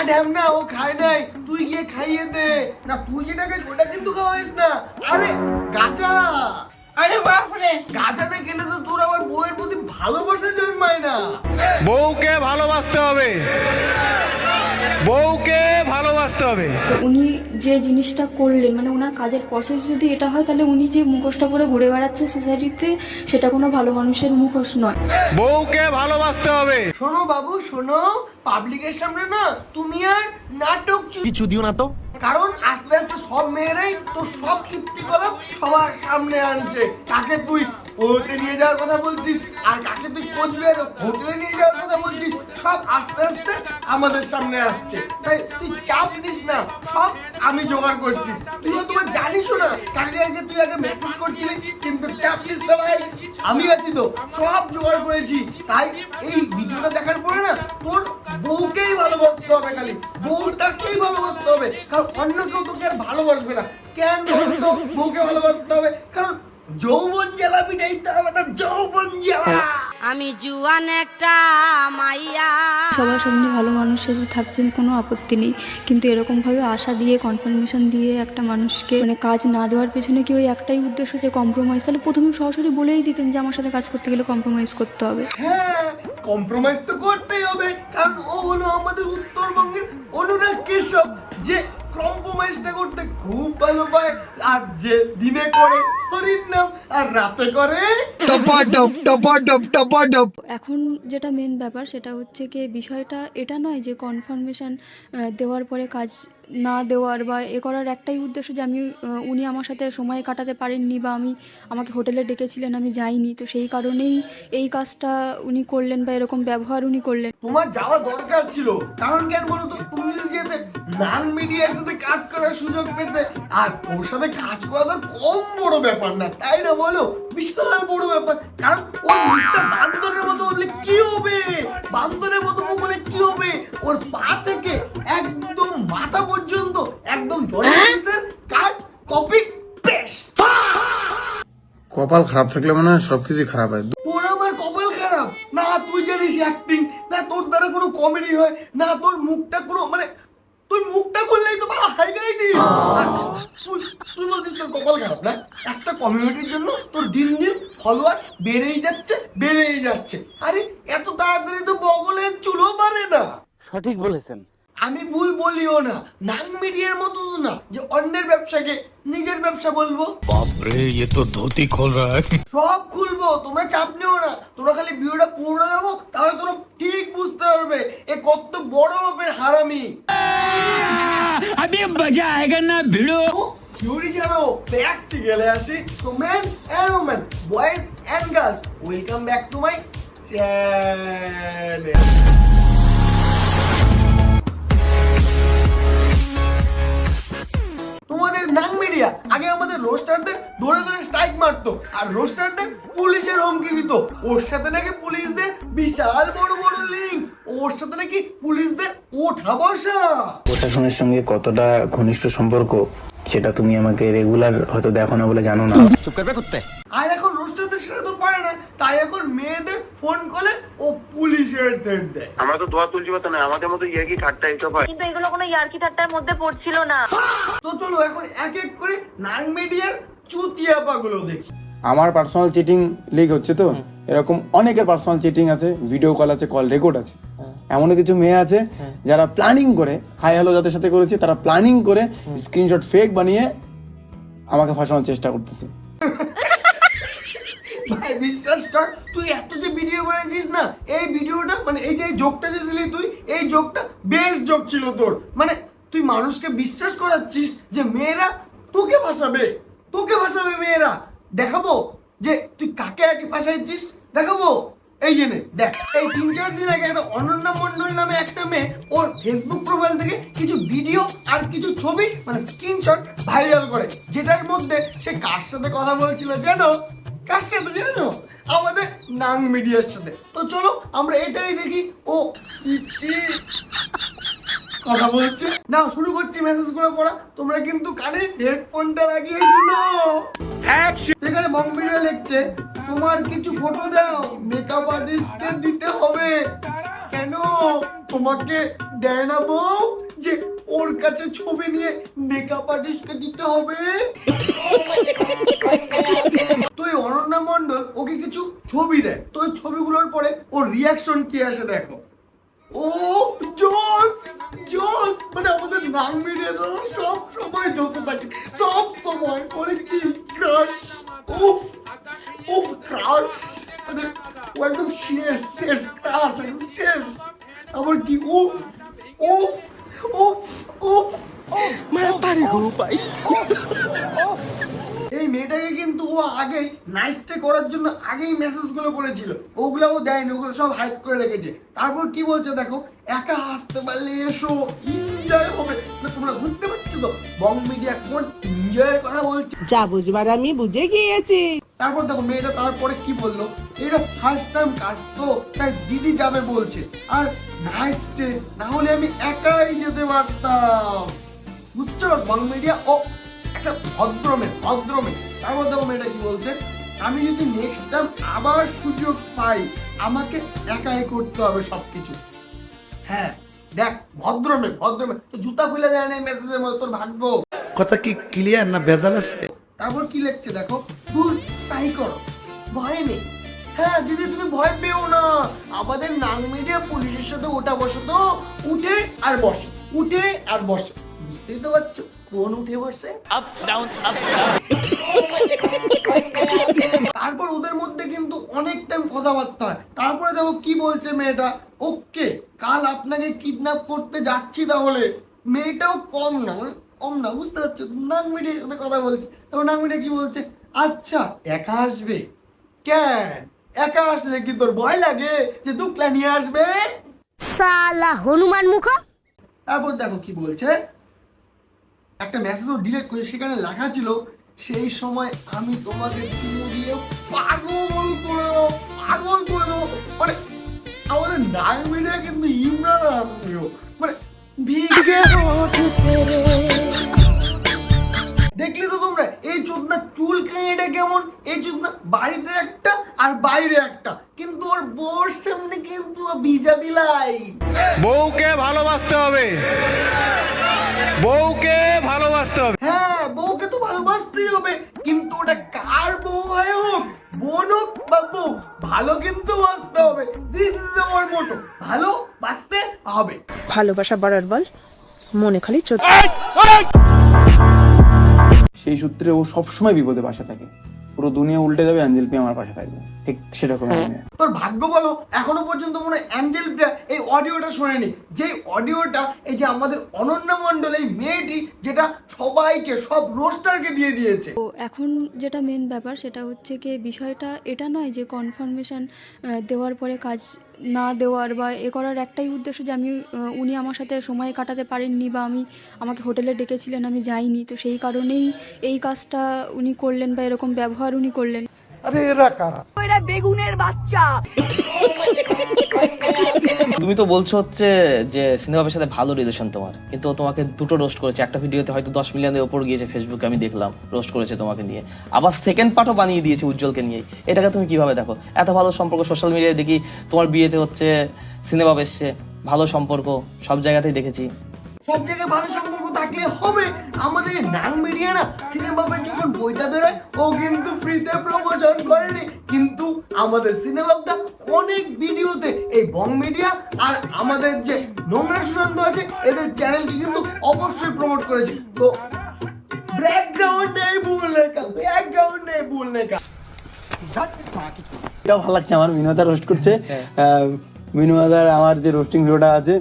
ঢ্যামনা ও খায় নাই, তুই গিয়ে খাইয়ে দে না। তুই যেটা খাইস ওটা কিন্তু খাওয়াইস না। আরে গাঁজা, আরে বাপরে, গাঁজাটা খেলে তো তোর আমার বউয়ের প্রতি ভালোবাসা জন্মায় না। বউকে ভালোবাসতে হবে, বউকে ভালোবাসতে হবে। উনি যে জিনিসটা করলেন মানে ওনার কাজের প্রসেস যদি এটা হয় তাহলে উনি যে মুখোশটা পরে ঘুরে বেড়াচ্ছে সোসাইটিতে সেটা কোনো ভালো মানুষের মুখোশ নয়। বউকে ভালোবাসতে হবে। শোনো বাবু শোনো, পাবলিকের সামনে না তুমি আর নাটক কিছু দিও না তো, কারণ আস্তে আস্তে সব মেয়েরাই তো সব কীর্তিকলাপ সবার সামনে আনছে। কাকে তুই ওতে নিয়ে যাওয়ার কথা বলছিস আর কাকে তুই কোচবিহার হোটেলে নিয়ে যাওয়ার কথা বলছিস, সব আস্তে আস্তে আমাদের সামনে আসছে। তাই তুই চাপ নিস না, সব আমি জোগাড় করছি। তুইও তোমার জানিসও না, কালকে আগে তুই আগে মেসেজ করছিলি, কিন্তু চাপ নিস না ভাই, আমি আছি তো, সব জোগাড় করেছি। তাই এই ভিডিওটা দেখার পরে না তোর বউকেই ভালোবাসতে হবে, খালি বউটাকেই ভালোবাসতে হবে, কারণ অন্য কেউ তোকে আর ভালোবাসবে না। কেন বলতো বউকে ভালোবাসতে হবে? কারণ যৌবন জ্বালা পিটাই তো আমাদের যৌবন জ্বালা। আমি জুয়ান একটা মাইয়া। সবার সামনে ভালো মানুষ সেজে থাকছেন কোনো আপত্তি নেই, কিন্তু এরকমভাবে আশা দিয়ে কনফার্মেশন দিয়ে একটা মানুষকে মানে কাজ না দেওয়ার পেছনে কি ওই একটাই উদ্দেশ্য যে কম্প্রোমাইজ? তাহলে প্রথমে সরাসরি বলেই দিতেন যে আমার সাথে কাজ করতে গেলে কম্প্রোমাইজ করতে হবে। হ্যাঁ, কম্প্রোমাইজ তো করতেই হবে, কারণ ও হলো আমাদের উত্তরবঙ্গের অনুরাগ কেশব, যে কম্প্রোমাইজটা করতে খুব ভালো পায়, আর যে দিনে করে হরির নাম আর রাতে করে টপাটপ টপাটপ টপাটপ। এখন যেটা মেন ব্যাপার সেটা হচ্ছে কি বিষয়টা এটা নয় যে কনফার্মেশন দেওয়ার পরে কাজ না দেওয়ার বা এ করার একটাই উদ্দেশ্য যে আমি উনি আমার সাথে সময় কাটাতে পারেননি বা আমাকে হোটেলে ডেকেছিলেন আমি যাইনি, তো সেই কারণেই এই কাজটা উনি করলেন বা এরকম ব্যবহার উনি করলেন। তোমার যাওয়া দরকার ছিল, কারণ কেন বলো তো, তুমি যদি যেতে নান মিডিয়ার সাথে কাজ করার সুযোগ পেতে, আর ওর সাথে কাজ করা তো কম বড় ব্যাপার না, তাই না বলো? বিশাল বড় ব্যাপার, কারণ ওর মুখটা বান্দরের মতো বললে কি হবে, বান্দরের মতো মুখ বলে কি হবে, ওর পা থেকে একদম মাথা পর্যন্ত একদম জর্নালিস্টের কাট কপি পেস্ট। কপাল খারাপ থাকলে মনে হয় সবকিছু খারাপ হয়। ওর আমার কপাল খারাপ না, তুই জানিস অ্যাক্টিং না, তোর দ্বারা কোনো কমেডি হয় না, তোর মুখটা কোনো মানে তুই মুখটা করলেই তো ভালো হাইগাই দিস। তুই বলছিস তোর কপাল খারাপ না? একটা কমিউনিটির জন্য তোর দিন দিন ফলোয়ার বেড়েই যাচ্ছে। আরে এত তাড়াতাড়ি তো বগলের চুলও পারে না। সঠিক বলেছেন। আমি ভুল বলিও না, নাং মিডিয়ার মতো তো না যে অন্যের ব্যবসাকে নিজের ব্যবসা বলবো। বাপরে, ये तो धोती खोल रहा है। সব খুলবো, তোমরা চাপ নিও না, তোমরা খালি ভিডিওটা পুরো দেবো, তাহলে তোমরা ঠিক বুঝতে পারবে এ কত বড় মাপের হারামি। अभी मजा आएगा ना भिड़ो। থিওরি জানো প্র্যাকটিক্যালে আসি। তো men and women, boys and girls, welcome back to my channel. তোমাদের নাং মিডিয়া আগে আমাদের রোস্টারদের ধরে ধরে স্ট্রাইক মারতো, আর রোস্টারদের পুলিশের হুমকি দিত। ওর সাথে নাকি পুলিশদের বিশাল বড় বড় লিঙ্ক, ওর সাথে নাকি পুলিশদের ওঠা বসা। প্রশাসনের সঙ্গে কতটা ঘনিষ্ঠ সম্পর্ক সেটা তুমি আমাকে রেগুলার হয়তো দেখো না বলে জানো না। চুপ করবে কুত্তে। আর এখন রোস্টারদের সাথে তো পারে না, তাই এখন মেয়েদের ফোন করে ও পুলিশের থ্রেট দেয়। আমরা তো দোয়া তুলছি মতো না, আমাদের মতো ইয়ার্কি ঠাট্টা এইসব হয়, কিন্তু এগুলো কোনো ইয়ার্কি ঠাট্টার মধ্যে পড়ছিল না। তো চলো এখন এক এক করে নাং মিডিয়ার চুতিয়াপাগুলো দেখি। আমার পার্সোনাল চিটিং লিক হচ্ছে তো, এরকম অনেকের পার্সোনাল চিটিং আছে, ভিডিও কল আছে, কল রেকর্ড আছে। এমনও কিছু মেয়ে আছে যারা প্ল্যানিং করে, হাই হ্যালো যাদের সাথে করেছে তারা প্ল্যানিং করে স্ক্রিনশট ফেক বানিয়ে আমাকে ফাঁসানোর চেষ্টা করতেছে। ভাই বিশ্বাস কর, তুই এত যে ভিডিও বানিয়েছিস না, এই ভিডিওটা মানে এই যে জোকটা যে দিলি তুই, এই জোকটা বেস্ট জোক ছিল তোর। মানে তুই মানুষকে বিশ্বাস করাচ্ছিস যে মেয়েরা তোকে ফাঁসাবে মেয়েরা। দেখাবো যে তুই কাকে আগে ফাঁসাইছিস, দেখাবো। এই জেনে দেখ, এই 3-4 দিন আগে একটা অনন্যা মন্ডল নামে একটা মেয়ে ওর ফেসবুক প্রোফাইল থেকে কিছু ভিডিও আর কিছু ছবি মানে স্ক্রিনশট ভাইরাল করে, যেটার মধ্যে সে কার সাথে কথা বলছিল জানো? কার সাথে জানো? আমাদের নাং মিডিয়ার সাথে। তো চলো আমরা এটাই দেখি ও কি কথা বলছে। না শুরু করছি মেসেজগুলো পড়া, তোমরা কিন্তু কানে হেডফোনটা লাগিয়ে শুনো। এখানে বং ভিডিও লিখছে, তোমার কিছু ফটো দাও, মেকআপ আর্টিস্টকে দিতে হবে। কেন তোমাকে দেয় না বউ যে ওর কাছে ছবি নিয়ে মেকআপ আর্টিস্টকে দিতে হবে? তো এই অনন্যা মণ্ডল ওকে কিছু ছবি দেয়, তো ওই ছবিগুলোর পরে ওর রিয়াকশন কি আসে দেখো। ও জোস জোস, মানে আমাদের নাম মিডিয়া তো সব সময় জোসে থাকে, সব সময় করে কি ক্রাশ, উফ উফ ক্রাশ, মানে ও একদম শেষ শেষ ক্রাশ, একদম শেষ। আবার কি উফ উফ উফ উফ এই মেয়েটাকে কিন্তু ও আগেই নাইসটে করার জন্য আগেই মেসেজগুলো করেছিল, ওগুলো ও দেয়নি, ওগুলো সব হাইড করে রেখেছে। তারপর কি বলছে দেখো, একা হাসতে পারলে এসো, এনজয় হবে। না তোমরা বুঝতে পারছো তো বং মিডিয়া কোন এনজয়ের কথা বলছে? যা বুঝবার আমি বুঝে গিয়েছি। তারপর দেখো মেয়েটা তারপরে কি বললো, এটা ফার্স্ট টাইম কাজ তো তাই দিদি যাবে বলছে, আর নাইসটে না হলে আমি একাই যেতে পারতাম। বুঝছো বং মিডিয়া ও একটা ভদ্রমে ভদ্রমে। তারপর দেখো মেয়েটা কি বলছে, আমি যদি নেক্সট টাইম আবার সুযোগ পাই আমাকে একাই করতে হবে সবকিছু। হ্যাঁ দেখ ভদ্রমে ভদ্রমে, তো জুতা খুলে দেয় না এই মেসেজের মধ্যে, তোর ভাগ্য। কথা কি ক্লিয়ার না ভেজাল আছে? তারপর কি লিখছে দেখো, দূর তাই করো, ভয় নেই। হ্যাঁ দিদি তুমি ভয় পেও না, আমাদের নাং মিডিয়া পুলিশের সাথে ওটা বসে তো, উঠে আর বসে, উঠে আর বসে, বুঝতেই তো পারছো কোন উঠে বসে। Up down up down. তারপর ওদের মধ্যে কিন্তু অনেক টাইম কথাবার্তা হয়। তারপরে দেখো কি বলছে মেয়েটা, ওকে কাল আপনাকে কিডন্যাপ করতে যাচ্ছি, তাহলে মেয়েটাও কম না, মানে কম না, বুঝতে পারছো? নাং মিডিয়ার সাথে কথা বলছে, তখন নাং মিডিয়া কি বলছে, আচ্ছা একা আসবে? কেন একা আসলে কি তোর ভয় লাগে যে দুকলা নিয়ে আসবে? সালা হনুমান মুখ। তারপর দেখো কি বলছে, একটা মেসেজও ডিলিট করে সেখানে লেখা ছিল, সেই সময় আমি তোমাকে চুমু দিয়ে পাগল করে দেবো, পাগল করে দেবো। মানে আমাদের নাং মিডিয়া কিন্তু ইমরান আসবেও, মানে দেখলি তো তোমরা এই চোদনা চুল কেটে কেমন, এই চোদনা বাড়িতে একটা আর বাইরে একটা, কিন্তু ওর বোর সামনে কিন্তু ভিজা বিলাই। বউকে ভালোবাসতে হবে, বউকে ভালোবাসতে হবে। হ্যাঁ বউকে তো ভালোবাসতেই হবে, কিন্তু ওটা কার বউ হয় হোক, বোন হোক বা বউ, ভালো কিন্তু বাসতে হবে। দিস ইজ আওয়ার মোটো, ভালো বাসতে হবে। ভালোবাসা বাড়ার বল, মনে খালি সেই সূত্রে ও সবসময় বিপদে পাশে থাকে। পুরো দুনিয়া উল্টে যাবে, অ্যাঞ্জেল পি আমার পাশে থাকবে, ঠিক সেরকম। তোর ভাগ্য বলো এখনো পর্যন্ত মনে হয় অ্যাঞ্জেল প্রিয়া এই অডিওটা শোনেনি, যে অডিওটা এই যে আমাদের অনন্যা মণ্ডল এই মেয়েটি যেটা সবাইকে সব রোস্টারকে দিয়ে দিয়েছে। তো এখন যেটা মেন ব্যাপার সেটা হচ্ছে কি, বিষয়টা এটা নয় যে কনফার্মেশন দেওয়ার পরে কাজ না দেওয়ার বা এ করার একটাই উদ্দেশ্য যে আমি উনি আমার সাথে সময় কাটাতে পারেননি বা আমাকে হোটেলে ডেকেছিলেন, আমি যাইনি, তো সেই কারণেই এই কাজটা উনি করলেন বা এরকম ব্যবহার উনি করলেন। বেগুনের বাচ্চা। তুমি তো বলছো হচ্ছে যে সিনেমার সাথে ভালো রিলেশন তোমার, কিন্তু ও তোমাকে দুটো রোস্ট করেছে। একটা ভিডিওতে হয়তো 10 মিলিয়নের উপর গিয়েছে, ফেসবুকে আমি দেখলাম রোস্ট করেছে তোমাকে নিয়ে, আবার সেকেন্ড পার্টও বানিয়ে দিয়েছে উজ্জ্বলকে নিয়ে। এটাকে তুমি কিভাবে দেখো? এত ভালো সম্পর্ক, সোশ্যাল মিডিয়ায় দেখি তোমার বিয়েতে হচ্ছে সিনেমা এসছে, ভালো সম্পর্ক সব জায়গাতেই দেখেছি। সব জায়গায় ভালো সম্পর্ক থাকলে হবে, আমাদের নাং মিডিয়া না সিনেমাতে যখন বইটা বেরোয় ও কিন্তু ফ্রিতে প্রমোশন করেনি, কিন্তু আমাদের সিনেমাটা অনেক ভিডিওতে এই বং মিডিয়া আর আমাদের যে নোংরা সুশান্ত আছে এদের চ্যানেলকে কিন্তু অবশ্যই প্রমোট করেছে। তো ব্যাকগ্রাউন্ড নেই ভুলনে কা, ব্যাকগ্রাউন্ড নেই ভুলনে কা। এটাও ভালো লাগছে আমার, মিনুদা রোস্ট করছে। মিনুদার আমার যে রোস্টিং ভিডিওটা আছে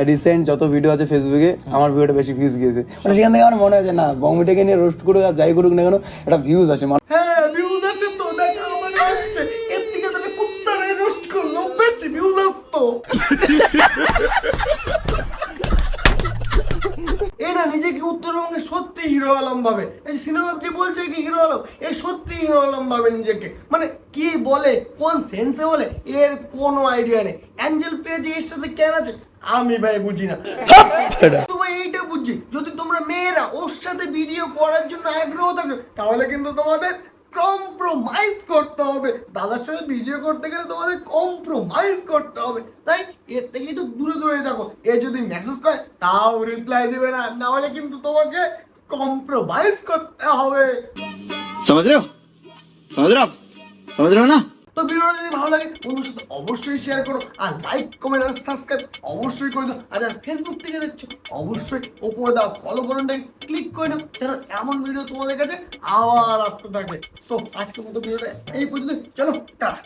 রিসেন্ট যত ভিডিও আছে ফেসবুকে, আমার ভিডিওটা বেশি ভিউজ গিয়েছে। মানে সেখান থেকে আমার মনে হয় যে না, বং মিডিয়াকে নিয়ে রোস্ট করুক আর যাই করুক না কেন, একটা ভিউজ আসে। হ্যাঁ ভিউজ আসে তো, দেখ আমার আসছে, এর থেকে তাহলে কুত্তারে রোস্ট করলো বেশি ভিউজ আসতো। এই না নিজেকে উত্তরবঙ্গে সত্যি হিরো আলম ভাবে, এই সিনেমা যে বলছে কি হিরো আলম, এই সত্যি হিরো আলম ভাবে নিজেকে, মানে কি বলে কোন সেন্সে বলে এর কোনো আইডিয়া নেই। অ্যাঞ্জেল প্রিয়া যে এর সাথে কেন আছে আমি ভাই বুঝি না। তোমায় এইটা বুঝছি, যদি তোমরা মেয়েরা ওর সাথে ভিডিও করার জন্য আগ্রহ থাকে তাহলে কিন্তু তোমাদের কম্প্রোমাইজ করতে হবে, দাদার সাথে ভিডিও করতে গেলে তোমাদের কম্প্রোমাইজ করতে হবে। তাই এর থেকে একটু দূরে দূরে থাকো। এ যদি মেসেজ করে তাও রিপ্লাই দেবে না, না হলে কিন্তু তোমাকে কম্প্রোমাইজ করতে হবে। समझ रहे हो समझ रहे हो ना? তো ভিডিওটা যদি ভালো লাগে বন্ধুর সাথে অবশ্যই শেয়ার করো, আর লাইক কমেন্ট আর সাবস্ক্রাইব অবশ্যই করে দাও। আর যারা ফেসবুক থেকে দেখছো অবশ্যই ওপরে দাও ফলো বাটনটাই ক্লিক করে দাও, যেন এমন ভিডিও তোমাদের কাছে আবার আসতে থাকে। তো আজকের মতো ভিডিওটা এই পর্যন্ত, চলো টাটা।